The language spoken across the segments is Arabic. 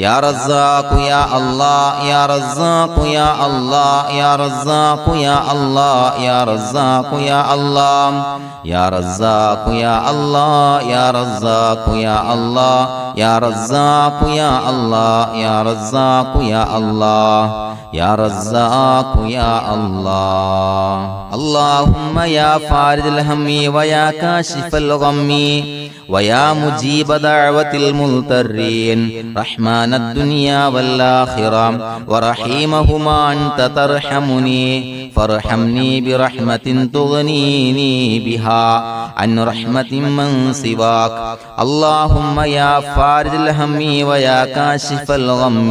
يا رزاق يا الله يا رزاق يا الله يا رزاق يا الله يا رزاق يا الله يا رزاق يا الله يا رزاق يا الله يا رزاق يا الله يا رزاق يا الله يا رزاق يا الله اللهم يا فارج الهم ويا كاشف الغم ويا مجيب دعوة المضطرين رحمن الدنيا والآخرة ورحيمهما أنت ترحمني فارحمني برحمة تغنيني بها عن رحمة من سواك اللهم يا فارج الهم ويا كاشف الغم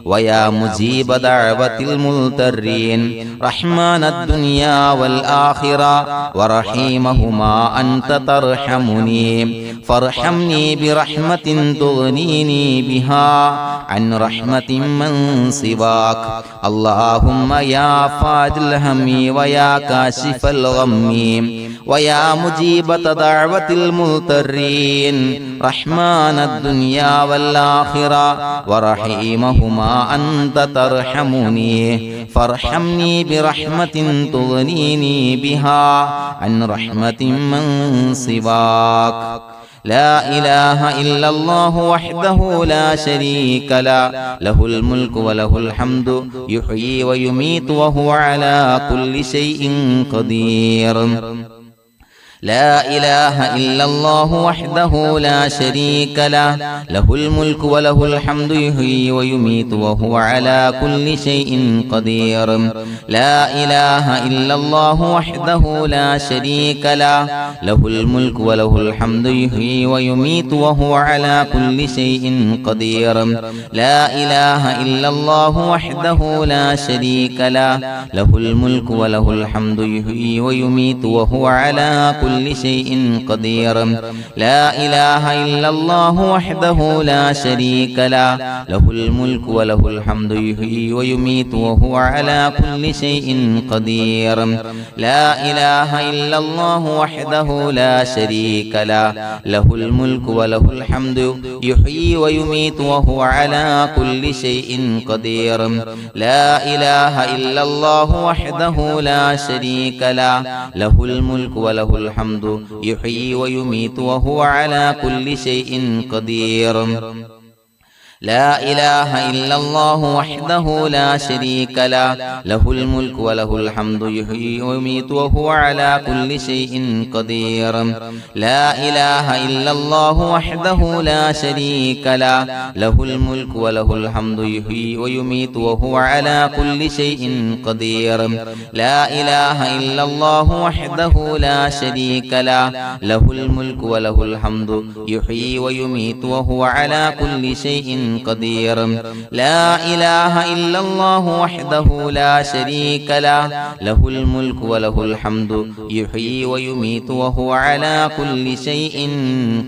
ويا مجيب دعوة المضطرين رحمن الدنيا والآخرة ورحيمهما أنت ترحمني فارحمني برحمة تغنيني بها عن رحمة من سواك اللهم يا فارج الهم ويا كاشف الغم ويا مجيب دعوة المضطرين رحمن الدنيا والآخرة ورحيمهما أنت ترحمني فارحمني برحمة تغنيني بها عن رحمة من سواك لا إله إلا الله وحده لا شريك له له الملك وله الحمد يحيي ويميت وهو على كل شيء قدير لا إله إلا الله وحده لا شريك له له الملك وله الحمد يحيي ويميت وهو على كل شيء قدير لا إله إلا الله وحده لا شريك له له الملك وله الحمد يحيي ويميت وهو على كل شيء قدير لا إله إلا الله وحده لا شريك له له الملك وله الحمد يحيي ويميت وهو على كل شيء قدير لا إله إلا الله وحده لا شريك له له الملك وله الحمد يحيي ويميت وهو على كل شيء قدير لا إله إلا الله وحده لا شريك له له الملك وله الحمد يحيي ويميت وهو على كل شيء قدير لا إله إلا الله وحده لا شريك له له الملك وله الحمد يحيي ويميت وهو على كل شيء قدير لا إله إلا الله وحده لا شريك له له الملك وله الحمد يحيي ويميت وهو على كل شيء قدير لا إله إلا الله وحده لا شريك له له الملك وله الحمد يحيي ويميت وهو على كل شيء قدير لا إله إلا الله وحده لا شريك له له الملك وله الحمد يحيي ويميت وهو على كل شيء قدير لا إله إلا الله وحده لا شريك له له الملك وله الحمد يحيي ويميت وهو على كل شيء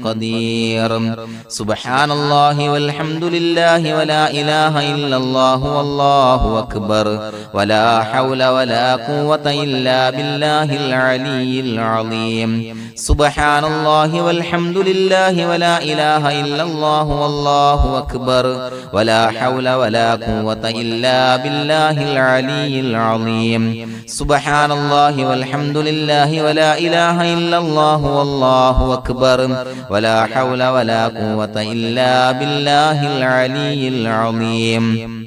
قدير سبحان الله والحمد لله ولا إله إلا الله والله أكبر ولا حول ولا قوة إلا بالله العلي العظيم سبحان الله والحمد لله ولا إله إلا الله والله أكبر ولا حول ولا قوة إلا بالله العلي العظيم سبحان الله والحمد لله ولا إله إلا الله والله أكبر ولا حول ولا قوة إلا بالله العلي العظيم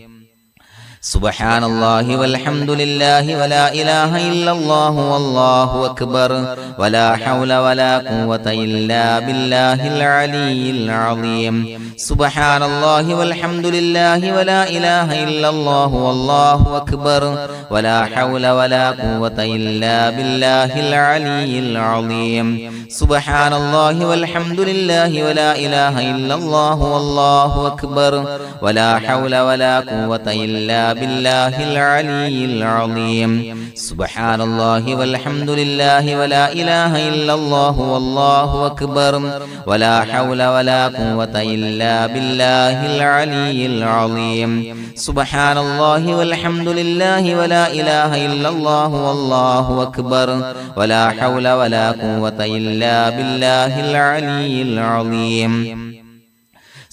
سبحان الله والحمد لله ولا إله إلا الله والله أكبر ولا حول ولا قوة إلا بالله العلي العظيم سبحان الله والحمد لله ولا إله إلا الله والله أكبر ولا حول ولا قوة إلا بالله العلي العظيم سبحان الله والحمد لله ولا إله إلا الله والله أكبر ولا حول ولا قوة إلا بالله العلي العظيم سبحان الله والحمد لله ولا إله إلا الله والله أكبر ولا حول ولا قوة إلا بالله العلي العظيم سبحان الله والحمد لله ولا إله إلا الله والله أكبر ولا حول ولا قوة إلا بالله العلي العظيم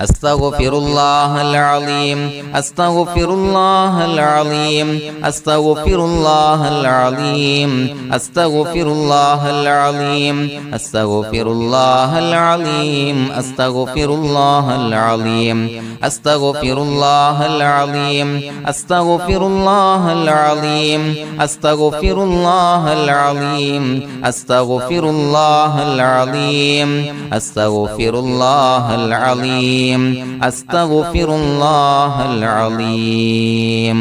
أستغفر الله العظيم أستغفر الله العظيم أستغفر الله العظيم أستغفر الله العظيم أستغفر الله العظيم أستغفر الله العظيم أستغفر الله العظيم أستغفر الله العظيم أستغفر الله العظيم أستغفر الله العظيم أستغفر الله العظيم أستغفر الله العظيم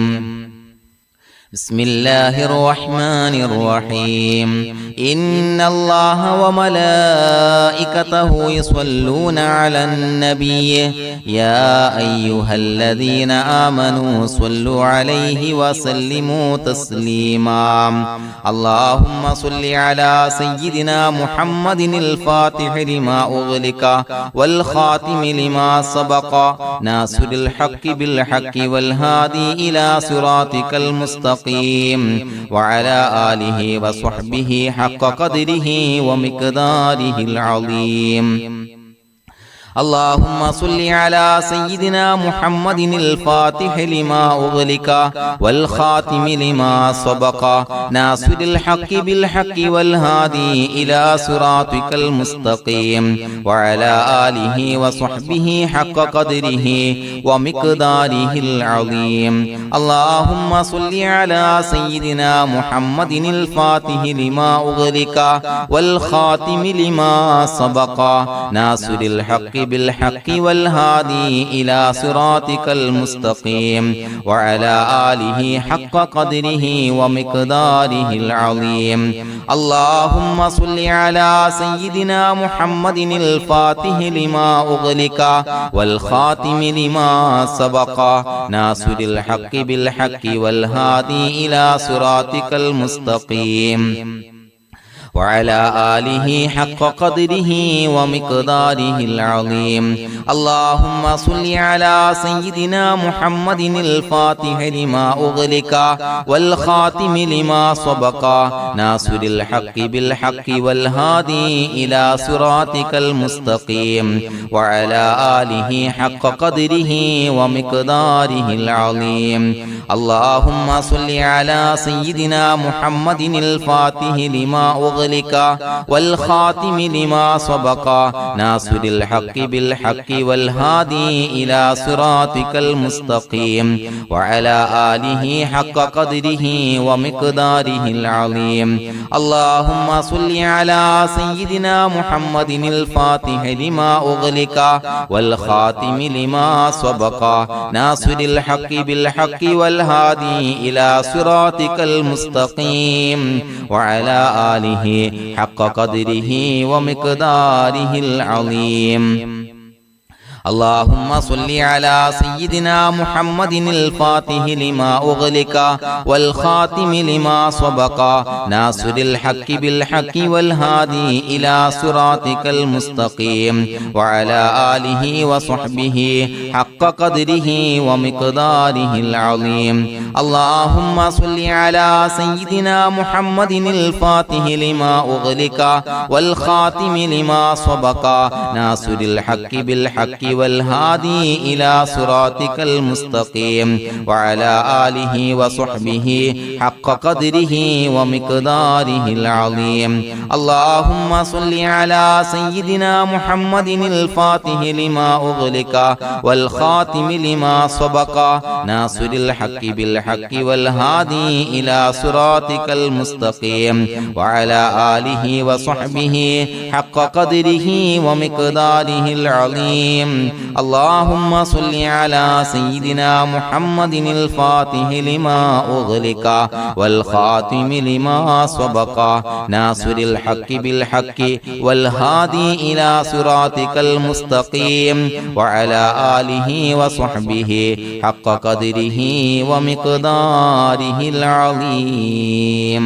بسم الله الرحمن الرحيم إن الله وملائكته يصلون على النبي يا أيها الذين آمنوا صلوا عليه وسلموا تسليما اللهم صل على سيدنا محمد الفاتح لما أغلق والخاتم لما سبق ناصر الحق بالحق والهادي إلى صراطك المستقيم وعلى آله وصحبه حق قدره ومقداره العظيم اللهم صل على سيدنا محمد الفاتح لما أغلق والخاتم لما سبق ناصر الحق بالحق والهادي إلى صراطك المستقيم وعلى آله وصحبه حق قدره ومقداره العظيم اللهم صل على سيدنا محمد الفاتح لما أغلق والخاتم لما سبق ناصر الحق بالحق والهادي إلى صراطك المستقيم وعلى آله حق قدره ومقداره العظيم اللهم صل على سيدنا محمد الفاتح لما أغلق والخاتم لما سبق ناصر الحق بالحق والهادي إلى صراطك المستقيم وعلى آله حق قدره ومقداره العظيم اللهم صل على سيدنا محمد الفاتح لما أغلق والخاتم لما سبق ناصر الحق بالحق والهادي إلى صراطك المستقيم وعلى آله حق قدره ومقداره العظيم اللهم صل على سيدنا محمد الفاتح لما أغلق والخاتم لما سبق ناصر الحق بالحق والهادي إلى صراطك المستقيم وعلى آله حق قدره ومقداره العظيم اللهم صل على سيدنا محمد الفاتح لما أغلق والخاتم لما سبق ناصر الحق بالحق والهادي إلى صراطك المستقيم وعلى آله حق قدره ومقداره العظيم اللهم صل على سيدنا محمد الفاتح لما أغلق والخاتم لما سبق ناصر الحق بالحق والهادي إلى صراطك المستقيم وعلى آله وصحبه حق قدره ومقداره العظيم اللهم صل على سيدنا محمد الفاتح لما أغلق والخاتم لما سبق ناصر الحق بالحق والهادي إلى صراطك المستقيم وعلى آله وصحبه حق قدره ومقداره العظيم اللهم صل على سيدنا محمد الفاتح لما أغلق والخاتم لما سبق ناصر الحق بالحق والهادي إلى صراطك المستقيم وعلى آله وصحبه حق قدره ومقداره العظيم اللهم صل على سيدنا محمد الفاتح لما أغلق والخاتم لما سبق ناصر الحق بالحق والهادي إلى صراطك المستقيم وعلى آله وصحبه حق قدره ومقداره العظيم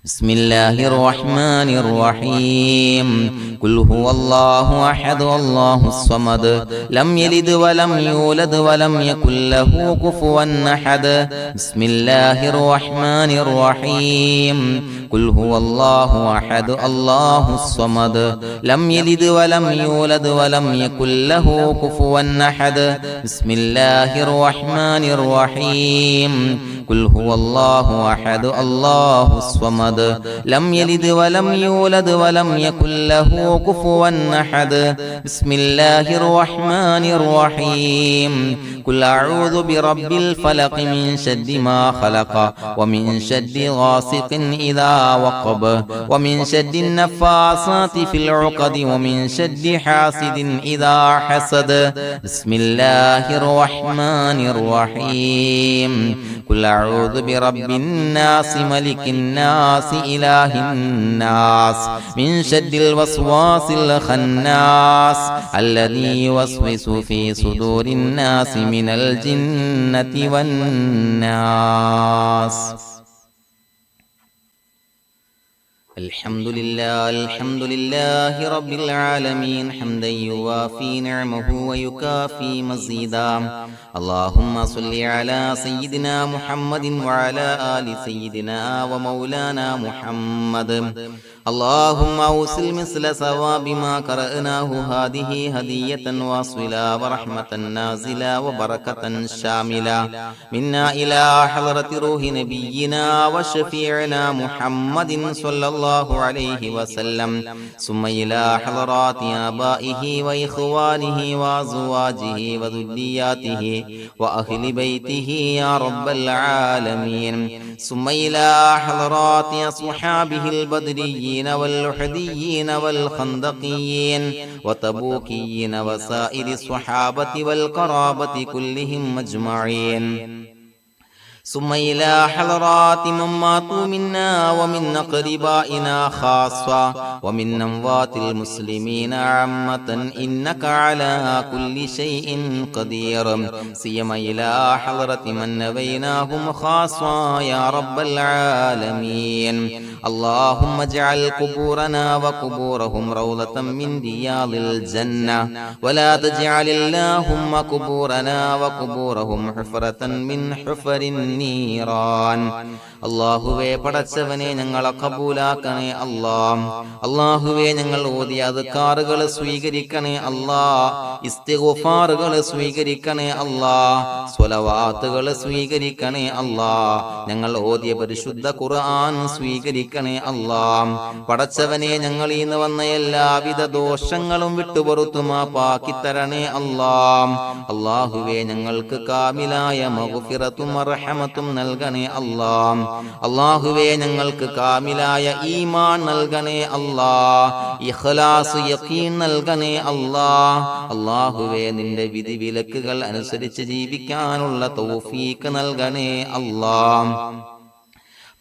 بسم الله الرحمن الرحيم قل هو الله أحد الله الصمد لم يلد ولم يولد ولم يكن له كفوا أحد بسم الله الرحمن الرحيم قل هو الله أحد الله الصمد لم يلد ولم يولد ولم يكن له كفوا أحد بسم الله الرحمن الرحيم قل هو الله أحد الله الصمد لم يلد ولم يولد ولم يكن له كفوا أحد بسم الله الرحمن الرحيم قل أعوذ برب الفلق من شر ما خلق ومن شر غاسق إذا وقب ومن شر النفاثات في العقد ومن شر حاسد إذا حسد بسم الله الرحمن الرحيم قل أعوذ برب الناس ملك الناس إله الناس من شر الوسواس الخناس الذي يوسوس في صدور الناس من الجنة والناس الحمد لله رب العالمين حمدا يوافي نعمه ويكافي مزيدا اللهم صل على سيدنا محمد وعلى آل سيدنا ومولانا محمد اللهم أوصل مثل ثواب ما قرأناه هذه هدية واصلة ورحمة نازلة وبركة شاملة منا إلى حضرة روح نبينا وشفيعنا محمد صلى الله عليه وسلم ثم إلى حضرات آبائه وإخوانه وأزواجه وذرياته وأهل بيته يا رب العالمين ثم إلى حضرات أصحابه البدريين والأحديين والخندقيين وتبوكيين وسائر الصحابة والقرابة كلهم أجمعين ثم إلى حضرات من ماتوا منا ومن أقربائنا خاصة ومن أموات المسلمين عامة إنك على كل شيء قدير سيما إلى حضرة من نبيناهم خاصة يا رب العالمين اللهم اجعل قبورنا وقبورهم روضة من رياض الجنة ولا تجعل اللهم قبورنا وقبورهم حفرة من حفر النيران അല്ലാഹുവേ പടച്ചവനെ ഞങ്ങളെ കബൂലാക്കണേ അല്ലാഹ് അല്ലാഹുവേ ഞങ്ങൾ ഓതിയ അദ്കാറുകൾ സ്വീകരിക്കണേ അല്ലാഹ് ഇസ്തിഗ്ഫാറുകൾ സ്വീകരിക്കണേ അല്ലാഹ് സ്വലവാത്തുകൾ സ്വീകരിക്കണേ അല്ലാഹ് ഞങ്ങൾ ഓതിയ പരിശുദ്ധ ഖുർആൻ സ്വീകരിക്കണേ അല്ലാഹ് പടച്ചവനെ ഞങ്ങളിൽ നിന്ന് വന്ന എല്ലാവിധ ദോഷങ്ങളും വിട്ടുപുറത്തു മാപ്പാക്കി തരണേ അല്ലാഹ് അല്ലാഹുവേ ഞങ്ങൾക്ക് കാമിലായ മഗ്ഫിറത്തും റഹ്മത്തും നൽകണേ അല്ലാഹ് അല്ലാഹുവേ ഞങ്ങൾക്ക് കാമിലായ ഈമാൻ നൽകണേ അല്ലാഹ് ഇഖ്ലാസ് യഖീൻ നൽകണേ അല്ലാഹ് അല്ലാഹുവേ നിന്റെ വിധി വിലക്കുകൾ അനുസരിച്ച് ജീവിക്കാനുള്ള തൗഫീഖ് നൽകണേ അല്ലാഹ്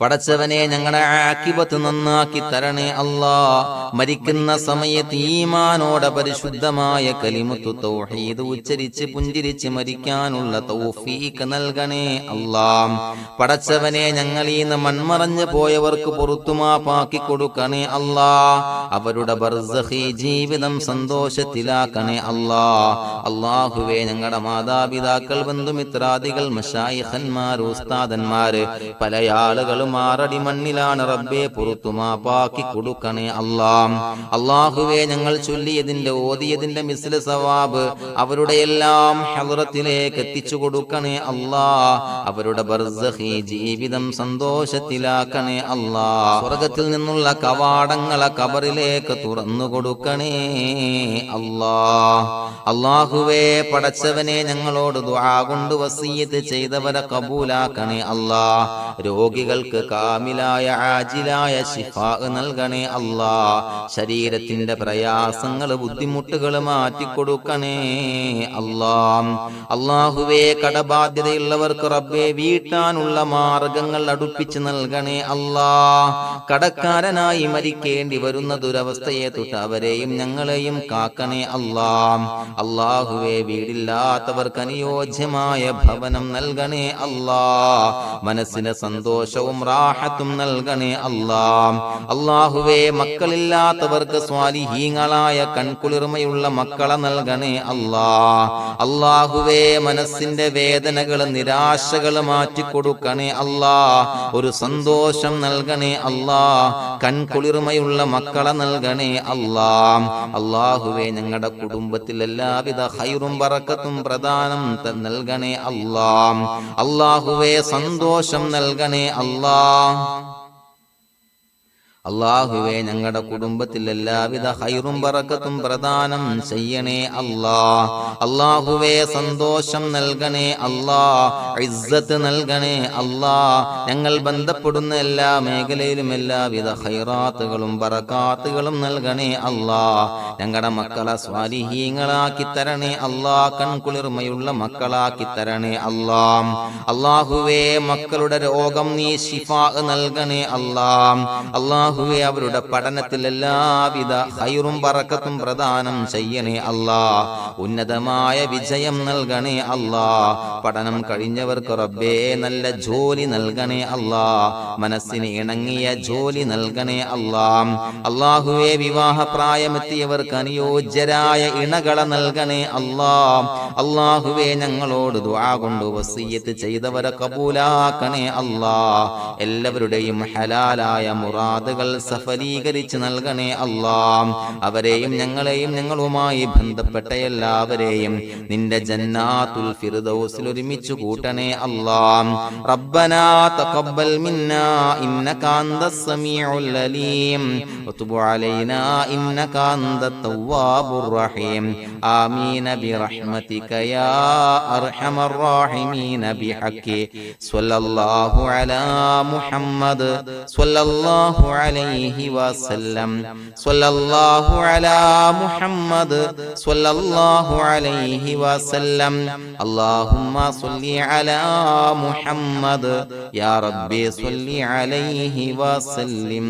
പടച്ചവനെ ഞങ്ങളുടെ ആഖിബത്ത് നന്നാക്കി തരണേ അല്ലാഹ് മരിക്കുന്ന സമയത്ത് ഈമാനോടെ പരിശുദ്ധമായ കലിമത്തു തൗഹീദ് ഉച്ചരിച്ച് പുഞ്ചിരിച്ച് മരിക്കാനുള്ള തൗഫീഖ് നൽകണേ അല്ലാഹ് പടച്ചവനെ ഞങ്ങളിൽ നിന്ന് മൺമറഞ്ഞു പോയവർക്ക് പുറത്തുമാപ്പാക്കി കൊടുക്കണേ അല്ലാഹ് അവരുടെ ബർസഖി ജീവിതം സന്തോഷത്തിലാക്കണേ അല്ലാഹ് അല്ലാഹുവേ ഞങ്ങളുടെ മാതാപിതാക്കൾ ബന്ധുമിത്രാദികൾ മശായിഖന്മാർ ഉസ്താദന്മാര് പല ആളുകളും മാറടി മണ്ണിലാണ് റബ്ബേ പുറത്തുമാപ്പാക്കി കൊടുക്കണേ അല്ലാഹ് അല്ലാഹുവേ ഞങ്ങൾ ചൊല്ലിയതിന്റെ ഓതിയതിന്റെ മിസ്ല സവാബ് അവരുടെ എല്ലാം ഹളറത്തിലേക്ക് എത്തിച്ചു കൊടുക്കണേ അല്ലാഹ് അവരുടെ ബർസഖി ജീവിതം സന്തോഷത്തിലാക്കണേ അല്ലാഹ് സ്വർഗ്ഗത്തിൽ നിന്നുള്ള കവാടങ്ങളെ ഖബറിലേക്ക് തുറന്നു കൊടുക്കണേ അല്ലാഹ് അല്ലാഹുവേ പടച്ചവനെ ഞങ്ങളോട് ദുആ കൊണ്ട് വസിയത്ത് ചെയ്തവരെ കബൂലാക്കണേ അല്ലാഹ് രോഗികൾക്ക് കാമിലായ ആജിലായ ശിഫാ നൽകണേ അല്ലാഹ് ശരീരത്തിന്റെ പ്രയാസങ്ങൾ ബുദ്ധിമുട്ടുകൾ മാറ്റിക്കൊടുക്കണേ അല്ലാഹ് അല്ലാഹുവേ കടബാധ്യതയുള്ളവർക്ക് റബ്ബേ വീട്ടാനുള്ള മാർഗങ്ങൾ അടുപ്പിച്ച് നൽകണേ അല്ലാഹ് കടക്കാരനായി മരിക്കേണ്ടി വരുന്ന ദുരവസ്ഥയെ തൊട്ട് അവരെയും ഞങ്ങളെയും കാക്കണേ അല്ലാഹ് അല്ലാഹുവേ വീടില്ലാത്തവർക്ക് അനുയോജ്യമായ ഭവനം നൽകണേ അല്ലാഹ് മനസ്സിന് സന്തോഷവും റാഹത്തും നൽകണേ അല്ലാ. അല്ലാഹുവേ മക്കളില്ലാത്തവർക്ക് സ്വാലിഹീങ്ങളായ കൺകുളിർമയുള്ള മക്കളെ നൽകണേ അല്ലാ. അല്ലാഹുവേ മനസ്സിന്റെ വേദനകൾ നിരാശകൾ മാറ്റിക്കൊടുക്കണേ അല്ലാ. ഒരു സന്തോഷം നൽകണേ അല്ലാ. കൺകുളിർമയുള്ള മക്കളെ നൽകണേ അല്ലാ. അല്ലാഹുവേ ഞങ്ങളുടെ കുടുംബത്തിൽ എല്ലാവിധ ഖൈറും ബറക്കത്തും പ്രദാനം നൽകണേ അല്ലാ. അല്ലാഹുവേ സന്തോഷം നൽകണേ അല്ലാ. അല്ലാഹുവേ ഞങ്ങളുടെ കുടുംബത്തിൽ എല്ലാവിധ ഖൈറും ബറക്കത്തും പ്രദാനം ചെയ്യണേ അല്ലാ. അല്ലാഹുവേ സന്തോഷം നൽകണേ അല്ലാ. ഇസ്സത്ത് നൽകണേ അല്ലാ. ഞങ്ങൾ ബന്ധപ്പെടുന്ന എല്ലാ മേഖലയിലും എല്ലാവിധ ഖൈറാത്തുകളും ബറകാത്തുകളും നൽകണേ അല്ലാ. ഞങ്ങളുടെ മക്കളെ സ്വാലിഹീങ്ങളാക്കി തരണേ അല്ലാ. കൺകുളിർമയുള്ള മക്കളാക്കി തരണേ അല്ലാ. അല്ലാഹുവേ മക്കളുടെ രോഗം നീ ശിഫാ നൽകണേ അല്ലാ. അല്ലാഹുവേ അവരുടെ പഠനത്തിൽ എല്ലാവിധ ഖൈറും ബറക്കത്തും പ്രദാനം ചെയ്യണേ അല്ലാ. ഉന്നതമായ വിജയം നൽകണേ അല്ലാ. പഠനം കഴിഞ്ഞവർക്ക് റബ്ബേ നല്ല ജോലി നൽകണേ അല്ലാ. മനസ്സിന് ഇണങ്ങിയ ജോലി നൽകണേ അല്ലാ. അല്ലാഹുവേ വിവാഹപ്രായമെത്തിയവർക്ക് അനുയോജ്യരായ ഇണകളെ നൽകണേ അല്ലാ. അല്ലാഹുവേ ഞങ്ങളോട് ദുആ കൊണ്ട് വസിയ്യത്ത് ചെയ്തവരെ കബൂലാക്കണേ അല്ലാ. എല്ലാവരുടെയും ഹലാലായ മുറാദുകൾ സഫലീകരിച്ച് നൽകണേ അല്ലാ. അവരെയും ഞങ്ങളെയും ഞങ്ങളുമായി ബന്ധപ്പെട്ട എല്ലാവരെയും നിന്റെ ജന്നാത്തുൽ ഫിർദൗസിൽ ഒരുമിച്ച് കൂട്ടണേ അല്ലാ. റബ്ബനാ തഖബ്ബൽ മിന്നാ ഇന്നക അന്തസ് സമീഉൽ അലീം വതുബ് അലൈനാ ഇന്നക അന്തത് തവ്വാബുർ റഹീം. ആമീൻ ബിറഹ്മതിക യാ അർഹമർ റഹീമീൻ ബിഹഖി സ്വല്ലല്ലാഹു അലാ മുഹമ്മദ് സ്വല്ലല്ലാഹു അലൈഹി വസല്ലം. സ്വല്ലല്ലാഹു അലാ മുഹമ്മദ് സ്വല്ലല്ലാഹു അലൈഹി വസല്ലം. അല്ലാഹുമ്മ സ്വല്ലി അലാ മുഹമ്മദ് യാ റബ്ബി സ്വല്ലി അലൈഹി വസല്ലം.